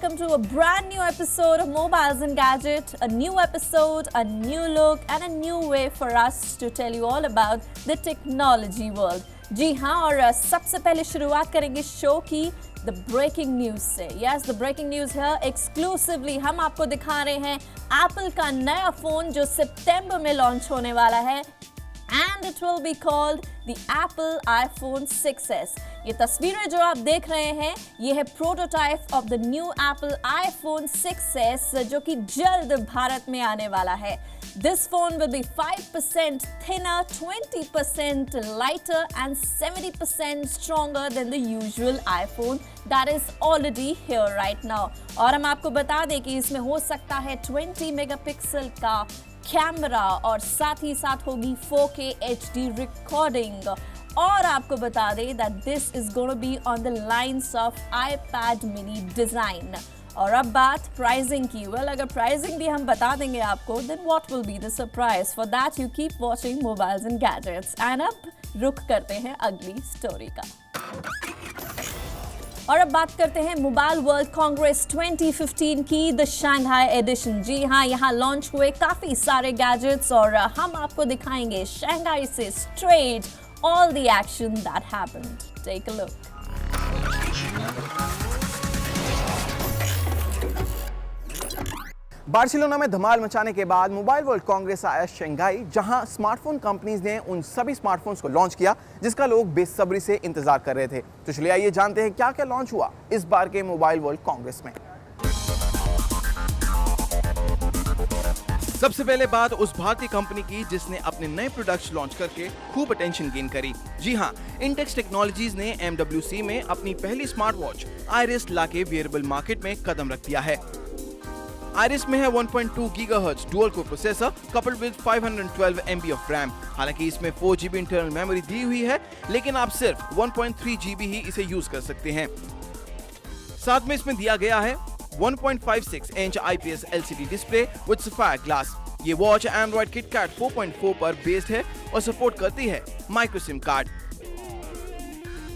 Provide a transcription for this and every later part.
welcome to a brand new episode of Mobiles and Gadget. A new episode, a new look and a new way for us to tell you all about the technology world. जी हाँ, और सबसे पहले शुरुआत करेंगे show की the breaking news से. Yes, the breaking news है exclusively हम आपको दिखा रहे हैं एप्पल का नया फोन जो सितंबर में लॉन्च होने वाला है. And it will be called the Apple iPhone 6s. ये तस्वीरें जो आप देख रहे हैं ये है prototype of the new Apple iPhone 6s जो कि जल्द भारत में आने वाला है. This phone will be 5% thinner, 20% lighter and 70% stronger than the usual iPhone that is already here right now. और हम आपको बता दें कि इसमें हो सकता है 20 मेगापिक्सल का कैमरा और साथ ही साथ होगी 4K HD रिकॉर्डिंग. और आपको बता दें that this is going to be on the lines of iPad mini design. और अब बात प्राइसिंग की. वेल, अगर प्राइसिंग भी हम बता देंगे आपको then what will be the surprise? For that you keep watching Mobiles and Gadgets. And अब रुख करते हैं अगली स्टोरी का. और अब बात करते हैं मोबाइल वर्ल्ड कांग्रेस 2015 की द शंघाई एडिशन. जी हाँ, यहाँ लॉन्च हुए काफी सारे गैजेट्स और हम आपको दिखाएंगे शंघाई से straight all the action that happened. Take a look. Barcelona में धमाल मचाने के बाद मोबाइल वर्ल्ड कांग्रेस आया शंघाई, जहां स्मार्टफोन कंपनीज ने उन सभी स्मार्टफोन्स को लॉन्च किया जिसका लोग बेसब्री से इंतजार कर रहे थे. तो चलिए आइए जानते हैं क्या क्या लॉन्च हुआ इस बार के मोबाइल वर्ल्ड कांग्रेस में. सबसे पहले बात उस भारतीय कंपनी की जिसने अपने नए प्रोडक्ट्स लॉन्च करके खूब अटेंशन गेन करी. जी हाँ, इंटेक्स टेक्नोलॉजीज ने MWC में अपनी पहली स्मार्ट वॉच आइरिस लाके वियरेबल मार्केट में कदम रख दिया है. आइरिस में है 1.2 GHz dual core processor coupled with 512 MB of RAM. हालांकि इसमें 4 GB इंटरनल मेमोरी दी हुई है, लेकिन आप सिर्फ 1.3 GB ही इसे यूज कर सकते हैं. साथ में इसमें दिया गया है 1.56 inch IPS LCD display with sapphire glass. ये वॉच एंड्रॉइड KitKat 4.4 पर बेस्ड है और सपोर्ट करती है माइक्रो सिम कार्ड.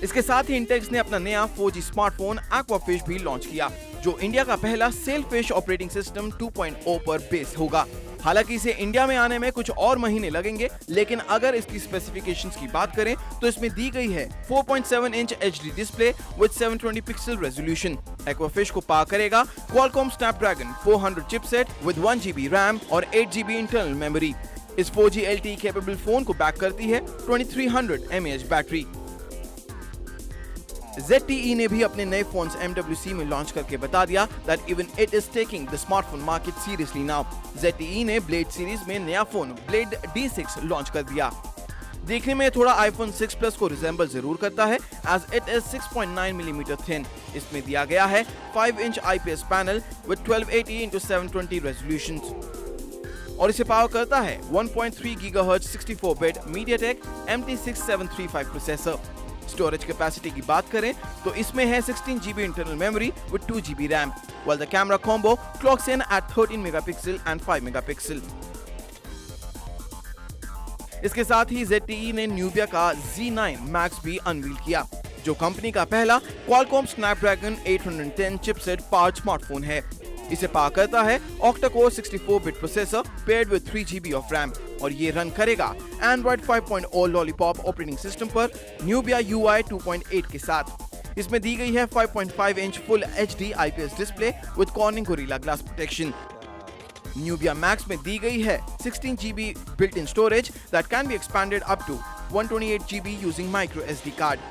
इसके साथ ही इंटेक्स ने अपना नया 4G स्मार्टफोन एक्वाफिश भी लॉन्च किया, जो इंडिया का पहला सेलफिश ऑपरेटिंग सिस्टम 2.0 पर बेस होगा. हालांकि इसे इंडिया में आने में कुछ और महीने लगेंगे, लेकिन अगर इसकी स्पेसिफिकेशंस की बात करें तो इसमें दी गई है 4.7 inch HD display with 720 pixel resolution. Aquafish को पावर करेगा Qualcomm Snapdragon 400 chipset with 1 GB RAM और 8 GB इंटरनल मेमोरी. इस 4G LTE कैपेबल फोन को बैक करती है 2300 mAh बैटरी. ZTE ने भी अपने नए फोन्स MWC में लॉन्च करके बता दिया that even it is taking the smartphone market seriously now. ZTE ने Blade सीरीज में नया फोन Blade D6 लॉन्च कर दिया. देखने में थोड़ा iPhone 6 Plus को रिजेंबल जरूर करता है as it is 6.9 mm thin. इसमें दिया गया है 5 inch IPS panel with 1280 x 720 resolution और इसे पावर करता है 1.3 GHz 64-bit MediaTek MT6735 processor. Storage capacity की बात करें तो इसमें है 16 GB internal memory with 2 GB RAM, while the camera combo clocks in at 13 megapixel and 5 megapixel. इसके साथ ही ZTE ने न्यूबिया का Z9 Max भी अनवील किया, जो कंपनी का पहला Qualcomm Snapdragon 810 chipset powered smartphone है. इसे पावर करता है octa-core 64-bit processor paired with 3 GB of RAM और ये रन करेगा Android 5.0 Lollipop ऑपरेटिंग सिस्टम पर Nubia UI 2.8 के साथ. इसमें दी गई है 5.5 inch full HD IPS display with Corning Gorilla Glass protection. Nubia Max में दी गई है 16 GB built-in storage that can be expanded up to 128 GB using micro SD card.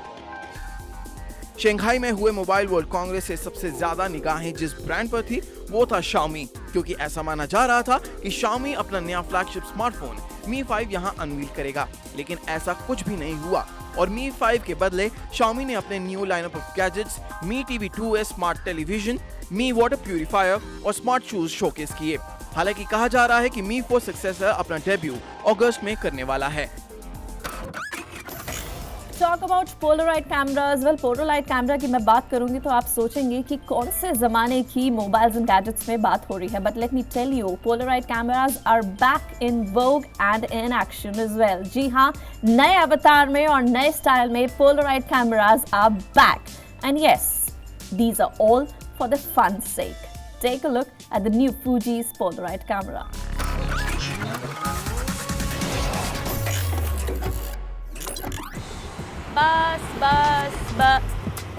Shanghai में हुए मोबाइल वर्ल्ड कांग्रेस से सबसे ज्यादा निगाहें जिस ब्रांड पर थी वो था Xiaomi, क्योंकि ऐसा माना जा रहा था कि Xiaomi अपना नया फ्लैगशिप स्मार्टफोन Mi 5 यहां अनवील करेगा, लेकिन ऐसा कुछ भी नहीं हुआ और Mi 5 के बदले Xiaomi ने अपने new lineup of gadgets Mi TV 2s smart television, Mi water purifier और स्मार्ट शूज शोकेस किए. हालांकि कहा जा रहा है कि Mi 4 सक्सेसर अपना डेब्यू अगस्त में करने वाला है. Talk about Polaroid cameras. Well, Polaroid camera की मैं बात करूंगी तो आप सोचेंगे कि कौन से ज़माने की मोबाइल्स एंड गैजेट्स में बात हो रही है. But let me tell you, Polaroid cameras are back in vogue and in action as well. जी हाँ, नए अवतार में और नए स्टाइल में Polaroid cameras are back. And yes, these are all for the fun's sake. Take a look at the new Fuji's Polaroid camera. बस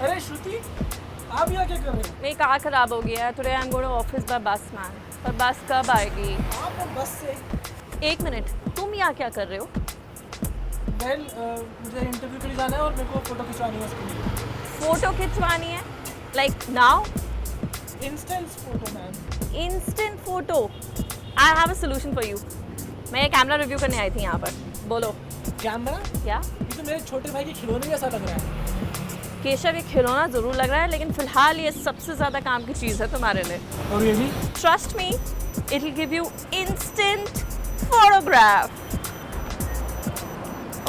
अरे श्रुति, आप यहाँ क्या कर रहे हो? मेरी कार खराब हो गया है. Today I am going to office by bus man. पर बस कब आएगी? आप बस से? एक मिनट, तुम यहाँ क्या कर रहे हो? वेल, मुझे इंटरव्यू के लिए जाना है और मेरे को फोटो खिंचवानी है उसके लिए. फोटो खिंचवानी है? Like now? Instant photo ma'am. Instant photo. I have a solution for you. मैं कैमरा रिव्यू करने आई थी यहाँ पर. बोलो. कैमरा? क्या? ये तो मेरे छोटे भाई के खिलौने जैसा लग रहा है. केशव, ये खिलौना ज़रूर लग रहा है, लेकिन फिलहाल ये सबसे ज़्यादा काम की चीज़ है तुम्हारे लिए. और ये भी? Trust me, it will give you instant photograph.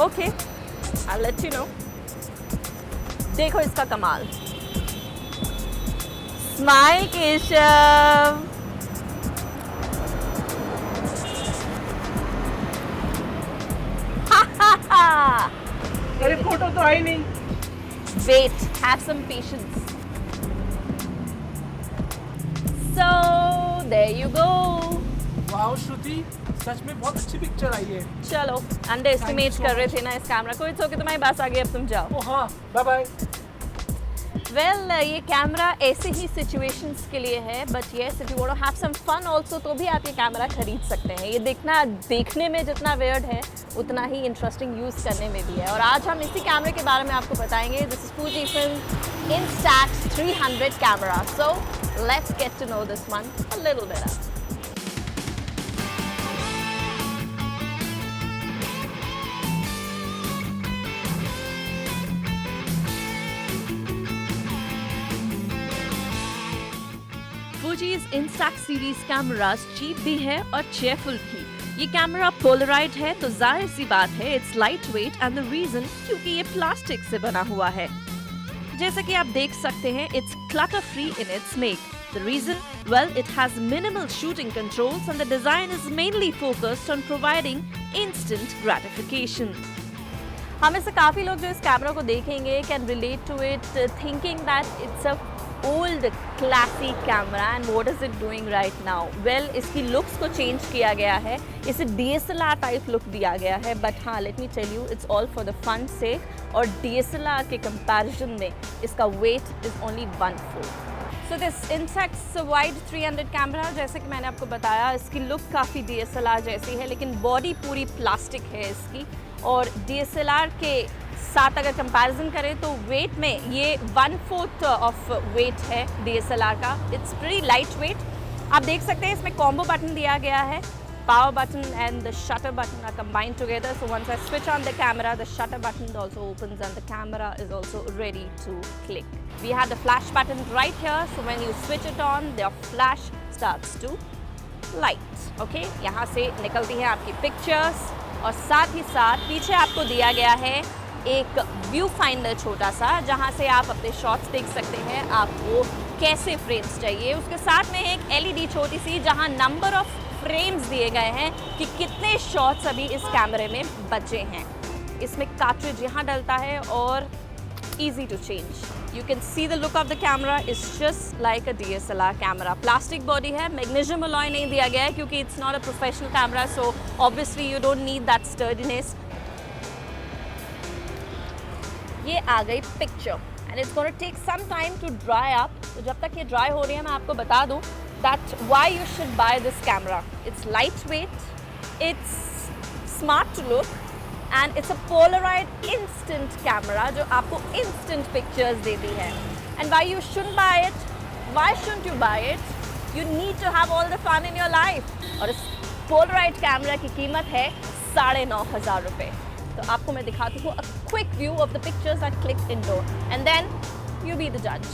Okay, I let you know. देखो इसका कमाल. स्माइल केशव. अरे फोटो तो आई नहीं. Wait, have some patience. So, there you go. Wow Shruti, सच में बहुत अच्छी पिक्चर आई है. चलो, अंडर एस्टिमेट so कर रहे much. थे ना इस कैमरा को. इट्स ओके, तुम्हारी बस आ गई, अब तुम जाओ. ओ हाँ, बाय बाय. वेल, ये कैमरा ऐसे ही सिचुएशंस के लिए है, but yes if you want to have some fun also तो भी आप ये कैमरा खरीद सकते हैं. ये देखने में जितना वियर्ड है उतना ही इंटरेस्टिंग यूज़ करने में भी है. और आज हम इसी कैमरे के बारे में आपको बताएंगे. This is Fujifilm Instax 300 camera. So let's get to know this one a little better. Fuji's Instax series cameras cheap भी है और चेयरफुल भी. ये कैमरा पोलराइड है तो जाहिर सी बात है it's light weight and the reason क्योंकि ये प्लास्टिक से बना हुआ है. जैसे कि आप देख सकते हैं it's clutter free in its make. The reason, well, it has minimal shooting controls and the design is mainly focused on providing instant gratification. हम में से काफ़ी लोग जो इस कैमरा को देखेंगे can relate to it thinking that it's a old classic camera and what is it doing right now. Well, इसकी लुक्स को चेंज किया गया है. इसे DSLR टाइप लुक दिया गया है. बट हाँ, let me tell you, it's all for the fun से. और DSLR के कंपैरिजन में इसका weight is only 1/4. So this Instax wide 300 camera, जैसे कि मैंने आपको बताया, इसकी लुक काफ़ी DSLR जैसी है, लेकिन बॉडी पूरी प्लास्टिक है इसकी. और DSLR के साथ अगर कंपैरिजन करें तो वेट में ये 1/4 ऑफ वेट है DSLR का. It's pretty light weight. आप देख सकते हैं इसमें कॉम्बो बटन दिया गया है. Power button and the shutter button are combined together. So once I switch on the camera, the shutter button also opens and the camera is also ready to click. We have the flash button right here. So when you switch it on, the flash starts to light. Okay? यहाँ से निकलती हैं आपकी pictures और साथ ही साथ पीछे आपको दिया गया है एक व्यू फाइंडर छोटा सा, जहाँ से आप अपने शॉट्स देख सकते हैं आपको कैसे फ्रेम्स चाहिए. उसके साथ में एक LED छोटी सी, जहाँ नंबर ऑफ फ्रेम्स दिए गए हैं कि कितने शॉट्स अभी इस कैमरे में बचे हैं. इसमें कार्ट्रिज यहाँ डलता है और easy to change. You can see the look of the camera is just like a DSLR camera. Plastic body है, magnesium alloy नहीं दिया गया है क्योंकि it's not a professional camera, so obviously you don't need that sturdiness. ये आ गई picture and it's going to take some time to dry up. तो जब तक ये ड्राई हो रही है मैं आपको बता दूँ that why you should buy this camera. It's lightweight, it's smart to look and it's a Polaroid instant camera जो आपको instant pictures देती है. And why you shouldn't buy it? Why shouldn't you buy it? You need to have all the fun in your life. और इस Polaroid camera की कीमत है 9,500 रुपये. तो आपको मैं दिखाती हूँ a quick view of the pictures that clicked indoor and then you be the judge.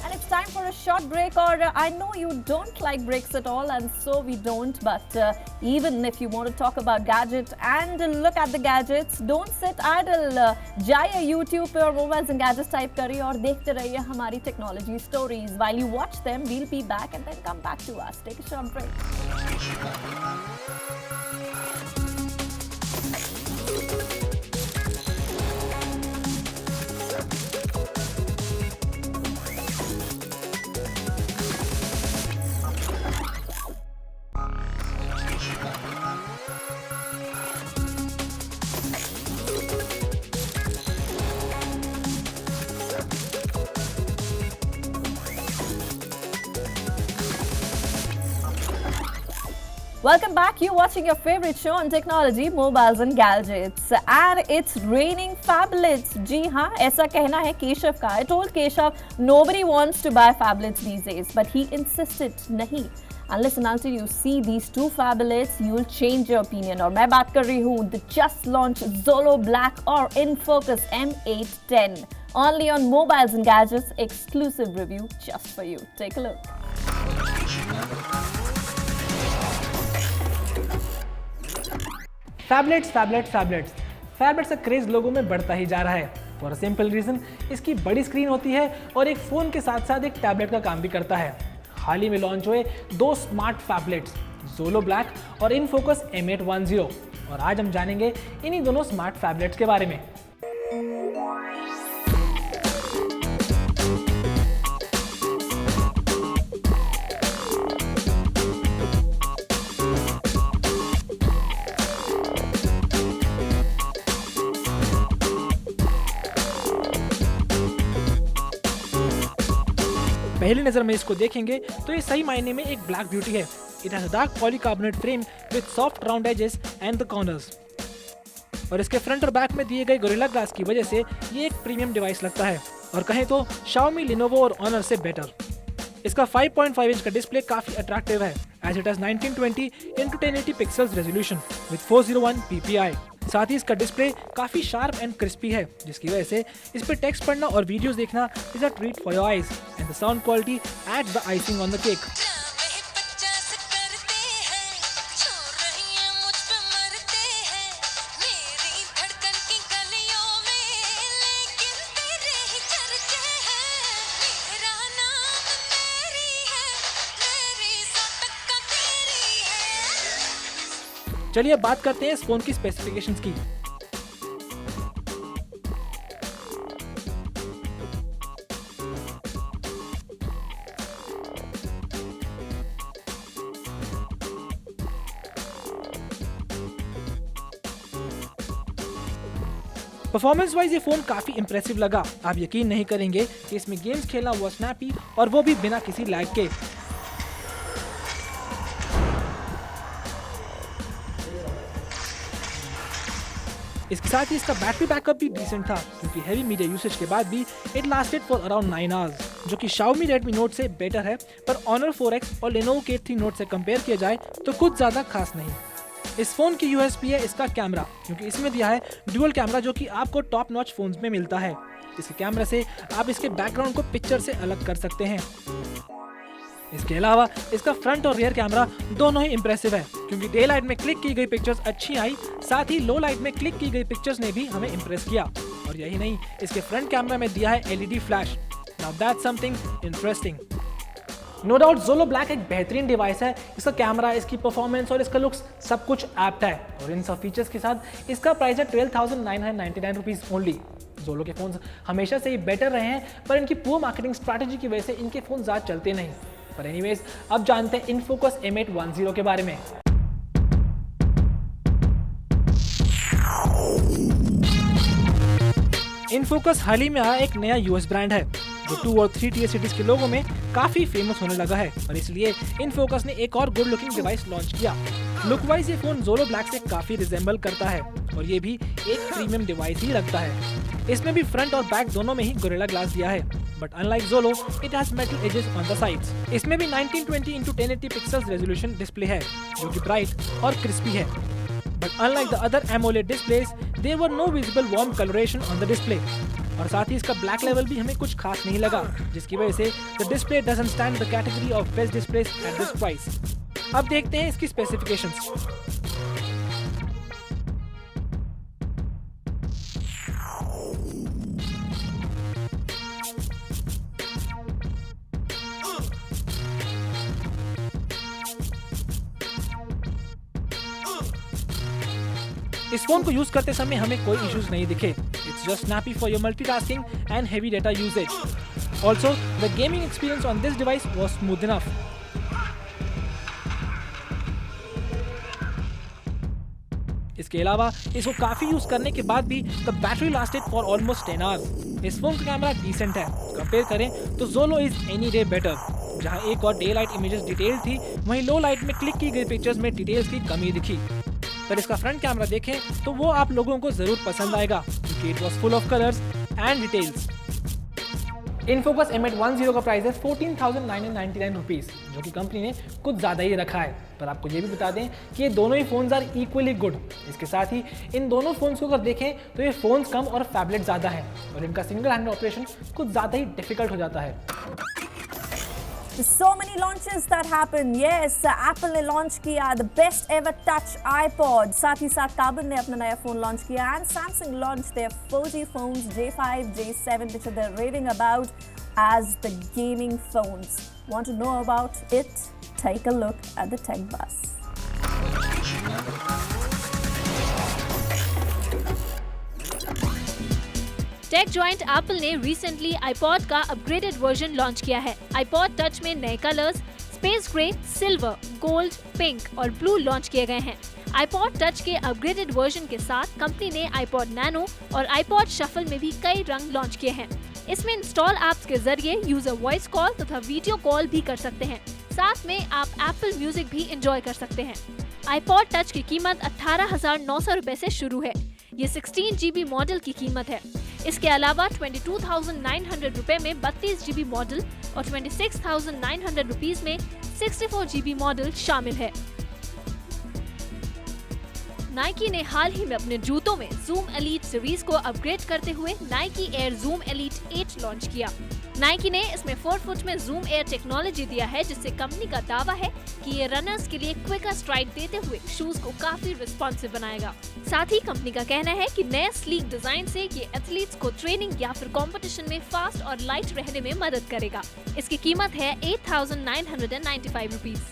And it's time for a short break, or I know you don't like breaks at all, and so we don't. But even if you want to talk about gadget and look at the gadgets, don't sit idle. जाइए YouTube पे और mobiles and gadgets type करिए और देखते रहिए हमारी technology stories. While you watch them, we'll be back and then come back to us. Take a short break. Welcome back. You're watching your favorite show on technology, mobiles and gadgets. And it's raining phablets. जी हाँ, ऐसा कहना है केशव का. I told Keshav nobody wants to buy phablets these days, but he insisted नहीं. Unless and until you see these two phablets, you'll change your opinion. और मैं बात कर रही हूँ the just launched Zolo Black और InFocus M810. Only on mobiles and gadgets, exclusive review just for you. Take a look. फैबलेट्स का craze लोगों में बढ़ता ही जा रहा है फॉर अ सिंपल रीजन. इसकी बड़ी स्क्रीन होती है और एक फ़ोन के साथ साथ एक टैबलेट का काम भी करता है. हाल ही में लॉन्च हुए दो स्मार्ट फैबलेट्स ज़ोलो ब्लैक और InFocus M810, और आज हम जानेंगे इन्हीं दोनों स्मार्ट फैबलेट्स के बारे में. पहली नज़र में इसको देखेंगे तो ये सही मायने में एक ब्लैक ब्यूटी है. It has a dark polycarbonate frame with soft round edges and the corners, और इसके फ्रंट और बैक में दिए गए गोरिल्ला ग्लास की वजह से ये एक प्रीमियम डिवाइस लगता है, और कहें तो Xiaomi, Lenovo और Honor से बेटर. इसका 5.5 इंच का डिस्प्ले काफी अट्रैक्टिव है, as it has 1920 x 1080 pixels resolution with 401 ppi. साथ ही इसका डिस्प्ले काफी शार्प एंड क्रिस्पी है, जिसकी वजह से इस पे टेक्स्ट पढ़ना और वीडियोस देखना is a treat for your eyes, and the sound quality adds the icing on the cake. चलिए अब बात करते हैं इस फोन की स्पेसिफिकेशंस की. परफॉर्मेंस वाइज ये फोन काफी इंप्रेसिव लगा. आप यकीन नहीं करेंगे कि इसमें गेम्स खेलना हुआ स्नैपी, और वो भी बिना किसी लैग के. इसके साथ ही इसका बैटरी बैकअप भी डिसेंट था, क्योंकि हैवी मीडिया यूसेज के बाद भी it lasted for around 9 hours, जो कि Xiaomi Redmi Note से बेटर है, पर Honor 4X और Lenovo K3 Note से कंपेयर किया जाए तो कुछ ज्यादा खास नहीं. इस फोन की USP है इसका कैमरा, क्योंकि इसमें दिया है ड्यूअल कैमरा, जो कि आपको टॉप नॉच फोन्स में मिलता है. इसके कैमरा से आप इसके बैकग्राउंड को पिक्चर से अलग कर सकते हैं. इसके अलावा इसका फ्रंट और रियर कैमरा दोनों ही इंप्रेसिव है, क्योंकि डे लाइट में क्लिक की गई पिक्चर्स अच्छी आई, साथ ही लो लाइट में क्लिक की गई पिक्चर्स ने भी हमें इंप्रेस किया. और यही नहीं, इसके फ्रंट कैमरा में दिया है LED flash. Now that's something interesting. No doubt Zolo Black एक बेहतरीन डिवाइस है. इसका कैमरा, इसकी परफॉर्मेंस और इसका लुक्स सब कुछ एप्ट है, और इन सब फीचर्स के साथ इसका प्राइस है 12,999 रुपीज ओनली. Zolo के फोन्स हमेशा से ही बेटर रहे हैं, पर इनकी पुअर मार्केटिंग स्ट्रैटेजी की वजह से इनके फोन ज़्यादा चलते नहीं. पर एनीवेज, अब जानते हैं InFocus M810 के बारे में. InFocus हाल ही में आया एक नया US ब्रांड है, जो 2 और 3 टियर सिटीज के लोगों में काफी फेमस होने लगा है, और इसलिए InFocus ने एक और गुड लुकिंग डिवाइस लॉन्च किया. लुक वाइज ये फोन Zolo Black से काफी रिजेंबल करता है, और ये भी एक प्रीमियम डिवाइस ही लगता है. इसमें भी फ्रंट और बैक दोनों में ही गोरिल्ला ग्लास दिया है, but unlike Zolo, it has metal edges on the sides. इसमें भी 1920 x 1080 पिक्सेल्स रेजोल्यूशन डिस्प्ले है, जो कि ब्राइट और क्रिस्पी है. But unlike the other AMOLED displays, there were no visible warm coloration on the display. और साथ ही इसका ब्लैक लेवल भी हमें कुछ खास नहीं लगा, जिसकी वजह से the display doesn't stand the category of best displace at this price. अब देखते हैं इसकी स्पेसिफिकेशंस। इस फोन को यूज करते समय हमें कोई इश्यूज नहीं दिखे। It's just snappy for your multitasking and heavy data usage. Also the gaming experience on this device was smooth enough. इसके अलावा इसको काफी यूज करने के बाद भी the battery lasted for almost 10 hours. इस फोन का कैमरा डिसेंट है। कंपेयर करें तो Zolo is any day better. जहां एक और डे लाइट इमेजेस डिटेल थी, वहीं लो लाइट में क्लिक की गई पिक्चर्स में डिटेल्स की कमी दिखी। पर इसका फ्रंट कैमरा देखें तो वो आप लोगों को जरूर पसंद आएगा, क्योंकि it was full of colours and details. InFocus M810 का प्राइस है 14,999 रुपीज़, जो कि कंपनी ने कुछ ज़्यादा ही रखा है। पर आपको ये भी बता दें कि ये दोनों ही फोन्स आर इक्वली गुड। इसके साथ ही इन दोनों फोन्स को अगर देखें तो ये फोन्स कम और फैबलेट ज़्यादा है, और इनका सिंगल हैंड ऑपरेशन कुछ ज़्यादा ही डिफिकल्ट हो जाता है। So many launches that happen. Yes, Apple ने लॉन्च किया the best ever touch iPod. साथ ही साथ Carbon ने अपना नया फोन लॉन्च किया, and Samsung launched their 4G phones J5, J7, which they're raving about as the gaming phones. Want to know about it? Take a look at the Tech Bus. Tech giant Apple ने recently iPod का upgraded version launch किया है। iPod touch में नए colours space grey, silver, gold, pink और blue launch किए गए हैं। iPod टच के अपग्रेडेड वर्जन के साथ कंपनी ने iPod नैनो और iPod शफल में भी कई रंग लॉन्च किए हैं। इसमें इंस्टॉल ऐप्स के जरिए यूजर वॉइस कॉल तथा वीडियो कॉल भी कर सकते हैं। साथ में आप एप्पल म्यूजिक भी एंजॉय कर सकते हैं। iPod टच की कीमत 18,900 रुपए से शुरू है। ये 16 GB मॉडल की कीमत है। इसके अलावा 22,900 रुपए में 32 GB मॉडल और 26,900 रुपीस में 64 GB मॉडल शामिल है। नाइकी ने हाल ही में अपने जूतों में Zoom Elite सीरीज को अपग्रेड करते हुए Nike Air Zoom Elite 8 launch किया। नाइकी ने इसमें 4 फुट में Zoom Air टेक्नोलॉजी दिया है, जिससे कंपनी का दावा है कि ये रनर्स के लिए क्विकर स्ट्राइड देते हुए शूज को काफी रिस्पॉन्सिव बनाएगा। साथ ही कंपनी का कहना है कि नए स्लीक डिजाइन से ये एथलीट्स को ट्रेनिंग या फिर कंपटीशन में फास्ट और लाइट रहने में मदद करेगा। इसकी कीमत है 8,995 रुपीज।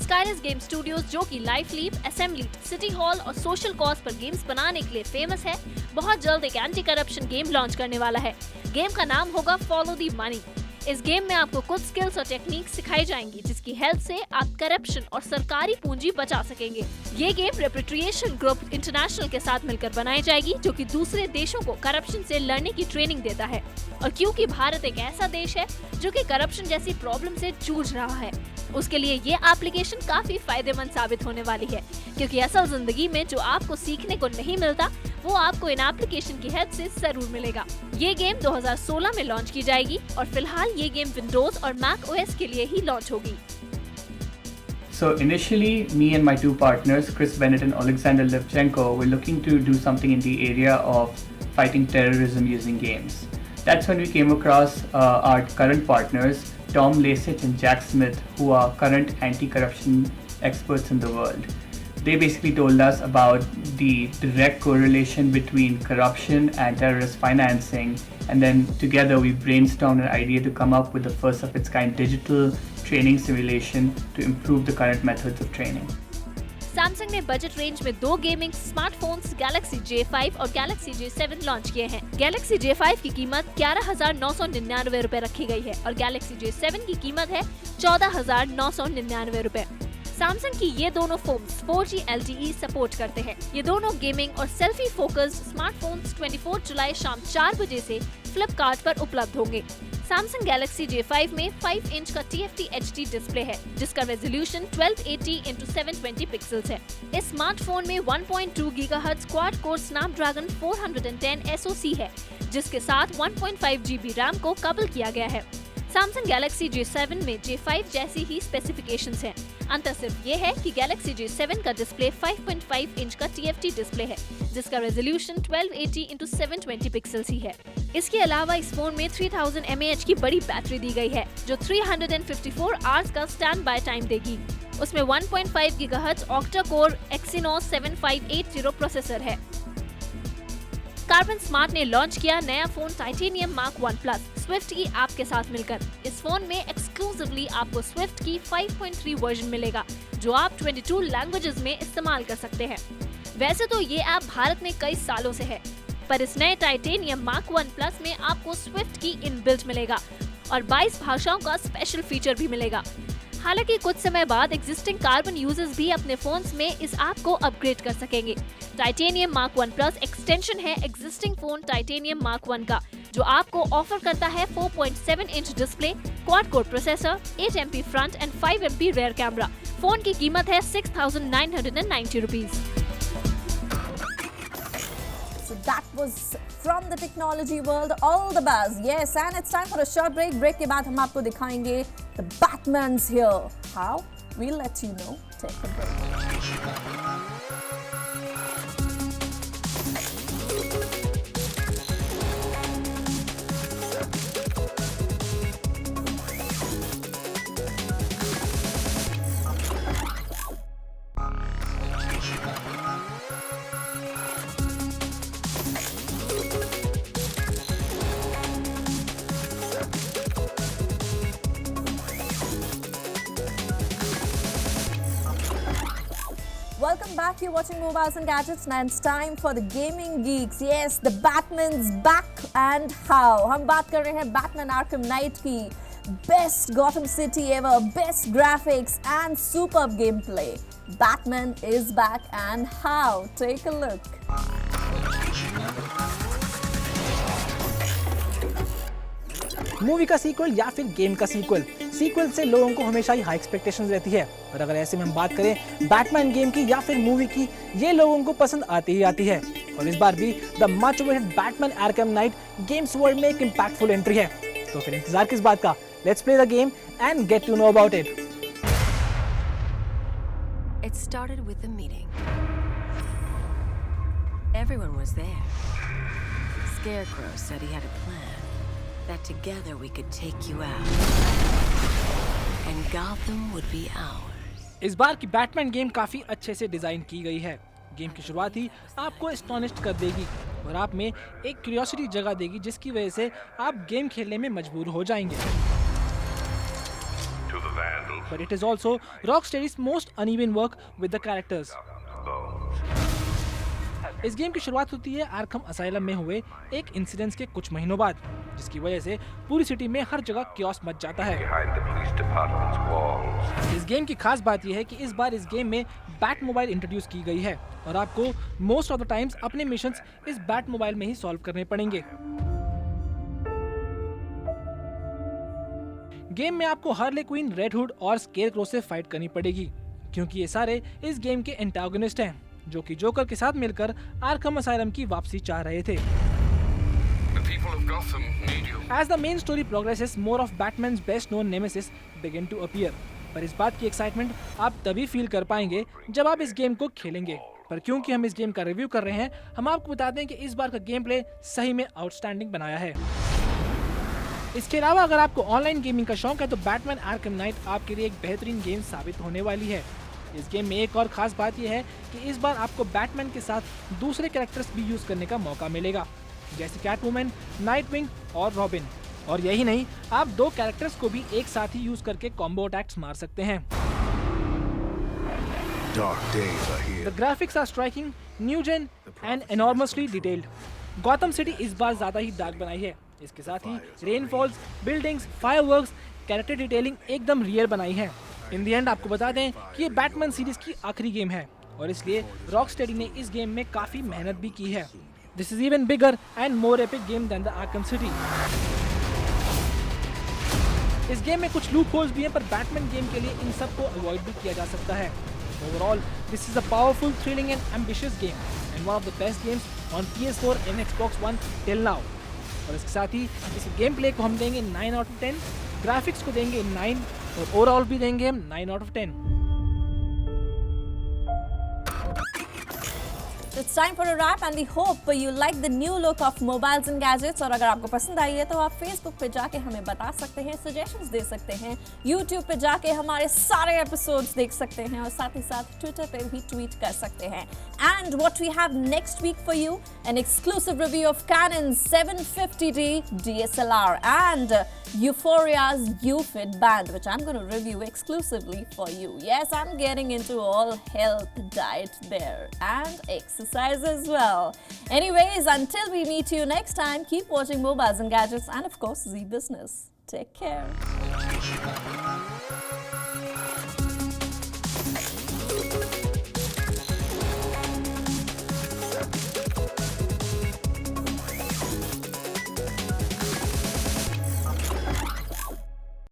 स्काइरस गेम स्टूडियोज, जो कि life leap, assembly, city hall और सोशल कॉज पर गेम्स बनाने के लिए फेमस है, बहुत जल्द एक एंटी करप्शन गेम लॉन्च करने वाला है। गेम का नाम होगा फॉलो द मनी। इस गेम में आपको कुछ स्किल्स और टेक्निक्स सिखाई जाएंगी, जिसकी हेल्प से आप करप्शन और सरकारी पूंजी बचा सकेंगे। ये गेम रेपेट्रिएशन ग्रुप इंटरनेशनल के साथ मिलकर बनाई जाएगी, जो कि दूसरे देशों को करप्शन से लड़ने की ट्रेनिंग देता है। और क्योंकि भारत एक ऐसा देश है जो कि करप्शन जैसी प्रॉब्लम से जूझ रहा है, उसके लिए ये एप्लीकेशन काफी फायदेमंद साबित होने वाली है, क्योंकि असल जिंदगी में जो आपको सीखने को नहीं मिलता वो आपको इन एप्लीकेशन की हेल्प से जरूर मिलेगा। ये गेम 2016 में लॉन्च की जाएगी और फिलहाल ये गेम विंडोज और मैक ओएस के लिए ही लॉन्च होगी। So initially, me and my two partners, Chris Bennett and Alexander Levchenko, were looking to do something in the area of fighting terrorism using games. That's when we came across our current partners, Tom Lasich and Jack Smith, who are current anti-corruption experts in the world. They basically told us about the direct correlation between corruption and terrorist financing, and then together we brainstormed an idea to come up with the first of its kind digital training simulation to improve the current methods of training. Samsung ने budget range में 2 gaming smartphones Galaxy J5 और Galaxy J7 launch किए हैं। Galaxy J5 की कीमत 11,999 रुपए रखी गई है और Galaxy J7 की कीमत है 14,999 रुपए। सैमसंग की ये दोनों फोन्स 4G LTE सपोर्ट करते हैं। ये दोनों गेमिंग और सेल्फी फोकस्ड स्मार्टफोन्स 24 जुलाई शाम 4 बजे से फ्लिपकार्ट पर उपलब्ध होंगे। सैमसंग Galaxy J5 में 5 इंच का TFT HD डिस्प्ले है, जिसका रेजोल्यूशन 1280x720 पिक्सेल्स है। इस स्मार्टफोन में 1.2 GHz quad core Snapdragon 410 SoC है, जिसके साथ 1.5 GB रैम को कबल किया गया है। सैमसंग Galaxy J7 में J5 जैसी ही स्पेसिफिकेशंस हैं। अंतर सिर्फ ये है कि Galaxy J7 का डिस्प्ले 5.5 इंच का TFT डिस्प्ले है, जिसका रेजोल्यूशन 1280x720 पिक्सेल्स ही है। इसके अलावा इस फोन में 3000 mAh की बड़ी बैटरी दी गई है, जो 354 आवर्स का स्टैंड बाय टाइम देगी। उसमें 1.5 GHz octa core Exynos 7580 processor है। कार्बन स्मार्ट ने लॉन्च किया नया phone titanium mark 1 plus Swift की ऐप के साथ मिलकर। इस फोन में एक्सक्लूसिवली आपको स्विफ्ट की 5.3 वर्जन मिलेगा, जो आप 22 लैंग्वेजेस में इस्तेमाल कर सकते हैं। वैसे तो ये ऐप भारत में कई सालों से है, पर इस नए टाइटेनियम मार्क 1 प्लस में आपको स्विफ्ट की इनबिल्ट मिलेगा और 22 भाषाओं का स्पेशल फीचर भी मिलेगा। हालांकि कुछ समय बाद एग्जिस्टिंग कार्बन यूजर्स भी अपने फोन्स में इस ऐप को अपग्रेड कर सकेंगे। टाइटेनियम मार्क 1 प्लस एक्सटेंशन है एग्जिस्टिंग फोन टाइटेनियम मार्क 1 का, जो आपको ऑफर करता है 4.7 inch display, quad core processor, 8 MP front end 5 MP rare camera. Phone की कीमत है 6,990 rupees. So that was from the technology world, all the buzz. Yes, and it's time for a short break. Break के बाद हम आपको दिखाएंगे the Batman's here. How? We'll let you know. Take a break. Welcome back. You're watching Mobiles and Gadgets, and it's time for the Gaming Geeks. Yes, the Batman's back and how. हम बात कर रहे हैं Batman Arkham Knight की best Gotham City ever, best graphics and superb gameplay. Batman is back and how. Take a look. Movie का sequel या फिर game का सीक्वल से लोगों को हमेशा ही हाई एक्सपेक्टेशंस रहती है, पर अगर ऐसे में हम बात करें बैटमैन गेम की या फिर मूवी की, ये लोगों को पसंद आती ही आती है। और इस बार भी the much awaited Batman Arkham night games world में एक इंपैक्टफुल एंट्री है। तो फिर इंतजार किस बात का, let's play the game and get to know about it. It started with a meeting. Everyone was there. Scarecrow said he had a plan, that together we could take you out. And Gotham would be ours. इस बार की Batman game काफी अच्छे से design की गई है। Game की शुरुआत ही आपको एस्टोनिश्ड कर देगी और आप में एक क्यूरियोसिटी जगा देगी, जिसकी वजह से आप गेम खेलने में मजबूर हो जाएंगे। But it is also Rocksteady's most uneven work with the characters. इस गेम की शुरुआत होती है आर्खम असाइलम में हुए एक इंसिडेंट के कुछ महीनों बाद, जिसकी वजह से पूरी सिटी में हर जगह कियोस्क मच जाता है। इस गेम की खास बात यह है कि इस बार इस गेम में बैट मोबाइल इंट्रोड्यूस की गई है और आपको मोस्ट ऑफ द टाइम्स अपने मिशंस इस बैट मोबाइल में ही सॉल्व करने पड़ेंगे। गेम में आपको हार्ले क्वीन, रेड हुड और स्केरक्रो से फाइट करनी पड़ेगी, क्योंकि ये सारे इस गेम के एंटागोनिस्ट हैं, जो कि जोकर के साथ मिलकर आर्खम असाइलम की वापसी चाह रहे थे। As the main story progresses, more of Batman's best-known nemesis begin to appear. पर इस बात की एक्साइटमेंट आप तभी फील कर पाएंगे जब आप इस गेम को खेलेंगे। पर क्योंकि हम इस गेम का रिव्यू कर रहे हैं, हम आपको बता दें कि इस बार का गेम प्ले सही में आउटस्टैंडिंग बनाया है। इसके अलावा अगर आपको ऑनलाइन गेमिंग का शौक है तो बैटमैन आर्कम नाइट आपके लिए एक बेहतरीन गेम साबित होने वाली है। इस गेम में एक और खास बात यह है कि इस बार आपको बैटमैन के साथ दूसरे कैरेक्टर्स भी यूज करने का मौका मिलेगा, जैसे कैटवुमन, नाइटविंग और रॉबिन। और यही नहीं, आप दो कैरेक्टर्स को भी एक साथ ही यूज करके कॉम्बो अटैक्स मार सकते हैं। The graphics are striking, new gen and enormously detailed. Gotham city इस बार ज्यादा ही डार्क बनाई है। इसके साथ ही rainfalls, buildings, fireworks, character detailing एकदम रियल बनाई है। इन दी एंड आपको बता दें कि ये बैटमैन सीरीज की आखिरी गेम है और इसलिए रॉकस्टेडी ने इस गेम में काफी मेहनत भी की है। This is even bigger and more epic game than the Arkham city. इस गेम में कुछ लूप होल्स भी हैं, पर बैटमैन गेम के लिए इन सब को अवॉइड भी किया जा सकता है। Overall this is a powerful, thrilling and ambitious game and one of the best games on PS4 and Xbox One till now. और इसके साथ ही इस गेम प्ले को हम देंगे 9 आउट ऑफ 10, ग्राफिक्स को देंगे 9 और ओवरऑल भी देंगे हम 9 out of 10। it's time for a wrap and we hope you like the new look of mobiles and gadgets. और अगर आपको पसंद आई है तो आप Facebook पे जाके हमें बता सकते हैं, suggestions दे सकते हैं, YouTube पे जाके हमारे सारे episodes देख सकते हैं और साथ ही साथ Twitter पे भी tweet कर सकते हैं. And what we have next week for you, an exclusive review of Canon's 750D DSLR and Euphoria's UFit band, which I'm going to review exclusively for you. Yes, I'm getting into all health, diet there and exercise as well. Anyways, until we meet you next time, keep watching Mobiles and Gadgets and of course Z Business. Take care.